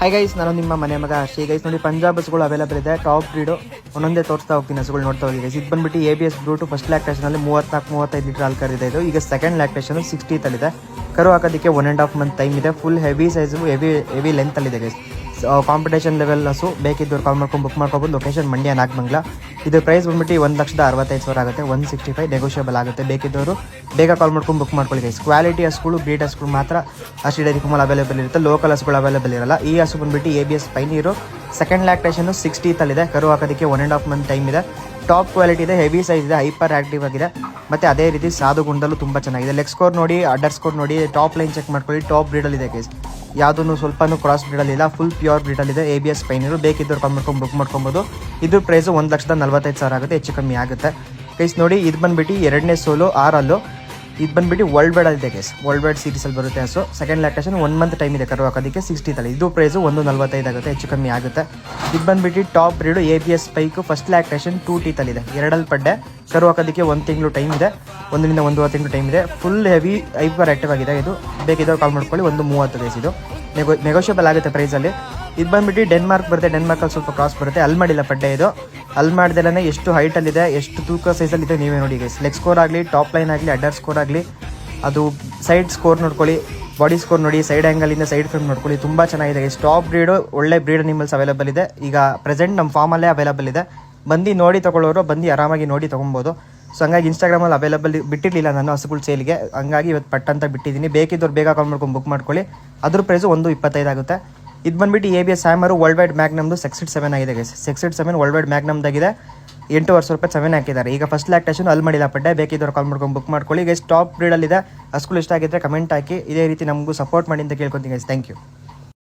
Hi guys, ನಾನು ನಿಮ್ಮ ಮನೆ ಮಗ ಹರ್ಷಿ. ಗೈಸ್ ನೋಡಿ, ಪಂಜಾಬ್ ಹಸುಗಳು ಅವೈಲೇಬಲ್ ಇದೆ. ಟಾಪ್ ಬ್ರೀಡು ಒಂದೊಂದೇ ತೋರಿಸ್ತಾ ಹೋಗ್ತೀನಿ. ಹಸುಗಳು ನೋಡ್ತಾ ಹೋಗಿ ಗೈಸ್. ಇದು ಬಂದ್ಬಿಟ್ಟು ABS ಬ್ರೂಟು. ಫಸ್ಟ್ ಲ್ಯಾಕ್ಟೇಷನಲ್ಲಿ 34-35 ಲೀಟರ್ ಹಾಲು ಕರಿದೆ ಇದು. ಈಗ ಸೆಕೆಂಡ್ ಲ್ಯಾಕ್ಟೇಷನ್ 60 ತಲ್ಲಿದೆ. ಕರು ಹಾಕೋದಕ್ಕೆ 1.5 ಮಂತ್ ಟೈಮ್ ಇದೆ. ಫುಲ್ ಹೆವಿ ಸೈಜು, ಹೆವಿ ಲೆಂತಲ್ಲಿದೆ ಗೈಸ್. ಕಾಂಪಿಟೇಷನ್ ಲೆವೆಲ್ ಹಸು. ಬೇಕಿದ್ದವ್ರು ಕಾಲ್ ಮಾಡ್ಕೊಂಡು ಬುಕ್ ಮಾಡ್ಕೊಬೋದು. ಲೊಕೇಶನ್ ಮಂಡ್ಯ ನಾಗಮಂಗಲ. ಇದು ಪ್ರೈಸ್ ಬಂದ್ಬಿಟ್ಟು 1,65,000 ಆಗುತ್ತೆ. 165 ನೆಗೋಷಿಯಬಲ್ ಆಗುತ್ತೆ. ಬೇಕಿದ್ದವರು ಬೇಗ ಕಾಲ್ ಮಾಡ್ಕೊಂಡು ಬುಕ್ ಮಾಡ್ಕೊಳ್ಳಿ ಗೈಸ್. ಕ್ವಾಲಿಟಿ ಹಸುಗಳು, ಬ್ರೀಡ್ ಹಸುಗಳು ಮಾತ್ರ ಅಷ್ಟು ಡೈರಿ ಫಾರ್ಮಲ್ಲಿ ಅವೈಲೇಬಲ್ ಇರುತ್ತೆ. ಲೋಕಲ್ ಹಸುಗಳು ಅವೈಲೇಬಲ್ ಇರಲ್ಲ. ಈ ಹಸು ಬಂದ್ಬಿಟ್ಟು ABS ಪೈನೀರು. ಸೆಕೆಂಡ್ ಲ್ಯಾಕ್ಟೇಷನ್ 60 ತಲ್ಲಿದೆ. ಕರು ಹಾಕೋದಕ್ಕೆ 1.5 ಮಂತ್ ಟೈಮ್ ಇದೆ. ಟಾಪ್ ಕ್ವಾಲಿಟಿ ಇದೆ, ಹೆವಿ ಸೈಜ್ ಇದೆ, ಹೈಪರ್ ಆಕ್ಟಿವ್ ಆಗಿದೆ. ಮತ್ತು ಅದೇ ರೀತಿ ಸಾಧು ಗುಂಡಲು ತುಂಬ ಚೆನ್ನಾಗಿದೆ. ಲೆಗ್ ಸ್ಕೋರ್ ನೋಡಿ, ಅಡ್ಡರ್ ಸ್ಕೋರ್ ನೋಡಿ, ಟಾಪ್ ಲೈನ್ ಚೆಕ್ ಮಾಡ್ಕೊಳ್ಳಿ. ಟಾಪ್ ಬ್ರೀಡಲ್ಲಿದೆ ಗೈಸ್. ಯಾವುದೂ ಸ್ವಲ್ಪನೂ ಕ್ರಾಸ್ ಬ್ರೀಡಲ್ಲಿಲ್ಲ. ಫುಲ್ ಪ್ಯೂರ್ ಬ್ರೀಡಲ್ಲಿದೆ. ABS pioneer. ಬೇಕಿದ್ದವ್ರು ಕಾಲ್ ಮಾಡ್ಕೊಂಡು ಬುಕ್ ಮಾಡ್ಕೊಬೋದು. ಇದು ಪ್ರೈಸು 1,45,000 ಆಗುತ್ತೆ. ಹೆಚ್ಚು ಕಮ್ಮಿ ಆಗುತ್ತೆ ಗೈಸ್. ನೋಡಿ, ಇದು ಬಂದುಬಿಟ್ಟು ಎರಡನೇ ಸೋಲು 6 ಇದು ಬಂದುಬಿಟ್ಟು ವರ್ಲ್ಡ್ ವೈಡಲ್ಲಿದೆ ಗೈಸ್. ವರ್ಲ್ಡ್ ವೈಡ್ ಸೀರೀಸಲ್ಲಿ ಬರುತ್ತೆ ಹಸು. ಸೆಕೆಂಡ್ ಲ್ಯಾಕ್ಟೇಷನ್ 1 ಮಂತ್ ಟೈಮ್ ಇದೆ. ಕರು ಹಾಕೋದಕ್ಕೆ 60 ತಲೆ. ಇದು ಪ್ರೈಸು 1,45 ಆಗುತ್ತೆ. ಹೆಚ್ಚು ಕಮ್ಮಿ ಆಗುತ್ತೆ. ಇದು ಬಂದುಬಿಟ್ಟು ಟಾಪ್ ಬ್ರೀಡು ABS ಪೈಕು. ಫಸ್ಟ್ ಲ್ಯಾಕ್ಟೇಷನ್ 2T ತಲ್ಲಿದೆ. 2 ಪಡ್ಡೆ. ಕರು ಹಾಕೋದಕ್ಕೆ 1 ತಿಂಗಳು ಟೈಮ್ ಇದೆ. 1ರಿಂದ 1.5 ತಿಂಗಳು ಟೈಮ್ ಇದೆ. ಫುಲ್ ಹೆವಿ ಹೈಪರ್ ಆಕ್ಟಿವ್ ಆಗಿದೆ ಇದು. ಬೇಕಿದ್ದವ್ರು ಕಾಲ್ ಮಾಡ್ಕೊಳ್ಳಿ. 1.30 ಗೈಸ್. ಇದು ನೆಗೋಷಿಯಬಲ್ ಆಗುತ್ತೆ ಪ್ರೈಸಲ್ಲಿ. ಇದು ಬಂದುಬಿಟ್ಟು ಡೆನ್ಮಾರ್ಕ್ ಬರುತ್ತೆ. ಡೆನ್ಮಾರ್ಕಲ್ಲಿ ಸ್ವಲ್ಪ ಕ್ರಾಸ್ ಬರುತ್ತೆ. ಅಲ್ಲಿ ಮಾಡಿಲ್ಲ ಪಡ್ಡೆ ಇದು. ಅಲ್ಲಿ ಮಾಡ್ದೆಲ್ಲೇ ಎಷ್ಟು ಹೈಟಲ್ಲಿದೆ, ಎಷ್ಟು ತೂಕ ಸೈಜಲ್ಲಿದೆ ನೀವೇ ನೋಡಿ ಗೈಸ್. ಲೆಗ್ ಸ್ಕೋರ್ ಆಗಲಿ, ಟಾಪ್ ಲೈನ್ ಆಗಲಿ, ಅಡ್ಡರ್ ಸ್ಕೋರ್ ಆಗಲಿ, ಅದು ಸೈಡ್ ಸ್ಕೋರ್ ನೋಡ್ಕೊಳ್ಳಿ, ಬಾಡಿ ಸ್ಕೋರ್ ನೋಡಿ, ಸೈಡ್ ಆ್ಯಂಗಲಿಂದ ಸೈಡ್ ಫ್ರೇಮ್ ನೋಡ್ಕೊಳ್ಳಿ. ತುಂಬ ಚೆನ್ನಾಗಿದೆ ಗೈಸ್. ಟಾಪ್ ಬ್ರೀಡು, ಒಳ್ಳೆ ಬ್ರೀಡ್ ಅನಿಮಲ್ಸ್ ಅವೈಲೇಬಲ್ ಇದೆ. ಈಗ ಪ್ರೆಸೆಂಟ್ ನಮ್ಮ ಫಾರ್ಮಲ್ಲೇ ಅವೈಲೇಬಲ್ ಇದೆ. ಬಂದು ನೋಡಿ ತೊಗೊಳ್ಳೋರು ಬಂದು ಆರಾಮಾಗಿ ನೋಡಿ ತೊಗೊಬೋದು. ಸೊ ಹಂಗಾಗಿ ಇನ್ಸ್ಟಾಗ್ರಾಮಲ್ಲಿ ಅವೈಲೇಬಲ್ ಬಿಟ್ಟಿರಲಿಲ್ಲ ನಾನು ಹಸುಗಳು ಸೇಲ್ಗೆ. ಹಂಗಾಗಿ ಇವತ್ತು ಪಟ್ಟಂತ ಬಿಟ್ಟಿದ್ದೀನಿ. ಬೇಕಿದ್ದವ್ರು ಬೇಗ ಕಾಲ್ ಮಾಡ್ಕೊಂಡು ಬುಕ್ ಮಾಡ್ಕೊಳ್ಳಿ. ಅದ್ರ ಪ್ರೈಸು 1.25 ಆಗುತ್ತೆ. ಇದು ಬಂದುಬಿಟ್ಟು ABS ಹ್ಯಾಮರು. ವರ್ಲ್ಡ್ ವೈಡ್ ಮ್ಯಾಗ್ನಮ್ದು 6'7" ಆಗಿದೆ ಗೈಸ್. 6'7" world wide ಮ್ಯಾಗ್ನಮ್ದಾಗಿದೆ. 8 ವರ್ಷ ರೂಪಾಯಿ 7 ಹಾಕಿದ್ದಾರೆ. ಈಗ ಫಸ್ಟ್ ಲ್ಯಾಕ್ಟೇಷನ್ ಅಲ್ಲಿ ಮಾಡಿಲ್ಲ ಪಡ್ಡೆ. ಬೇಕಿದ್ದವ್ರು ಕಾಲ್ ಮಾಡ್ಕೊಂಡು ಬುಕ್ ಮಾಡ್ಕೊಳ್ಳಿ ಗೈಸ್. ಟಾಪ್ ಬ್ರೀಡಲ್ಲಿದೆ. ಹಸುಗಳು ಇಷ್ಟ ಆಗಿದ್ದರೆ ಕಮೆಂಟ್ ಹಾಕಿ. ಇದೇ ರೀತಿ ನಮಗೂ ಸಪೋರ್ಟ್ ಮಾಡಿ ಅಂತ ಕೇಳ್ಕೊತೀನಿ ಗೈಸ್. Thank you.